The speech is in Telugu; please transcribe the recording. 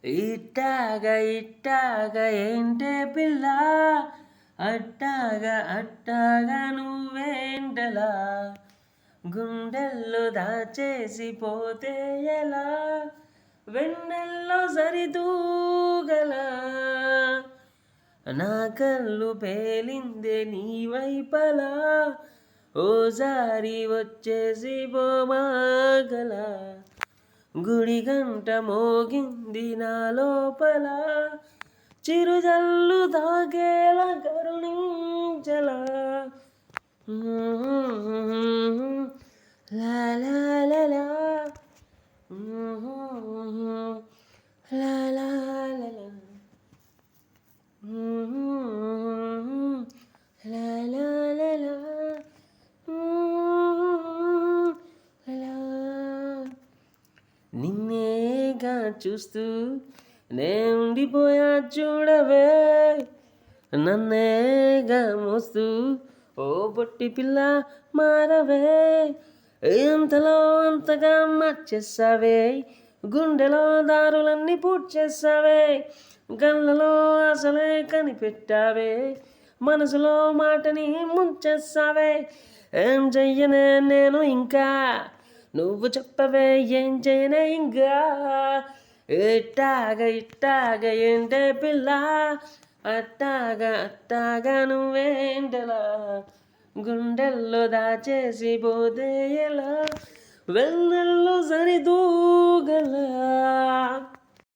ఇట్టాగా ఏంటే పిల్ల, అట్టాగా నువ్వేంటలా, గుండెల్లో దాచేసి పోతే ఎలా, వెన్నెల్లో సరితూగలా, నా కళ్ళు పేలిందే నీ వైపలా, ఓసారి వచ్చేసి పోమాగలా, గుడి గంట మోగింది నా లోపల, చిరుజల్లు తాగేలా కరుణించలా, లా లా లా లా, లా లా లా లా, లా లా లా లా, లా. నిన్నేగా చూస్తూ నే ఉండిపోయా చూడవే, నన్నేగా మోస్తూ ఓ పొట్టి పిల్ల మారవే, ఎంతలో అంతగా మార్చేసావే, గుండెలో దారులన్నీ పూడ్చేసావే, కళ్ళలో అసలే కనిపెట్టావే, మనసులో మాటని ముంచేసావే, ఏం చెయ్యనే నేను ఇంకా, నువ్వు చెప్పవే ఏం చేయనే ఇంకా, ఇట్టాగా ఏంటే పిల్ల, అట్టాగా నువ్వేంటలా, గుండెల్లో దాచేసి పోతే ఎలా, వెన్నెల్లో సరిదూగలా.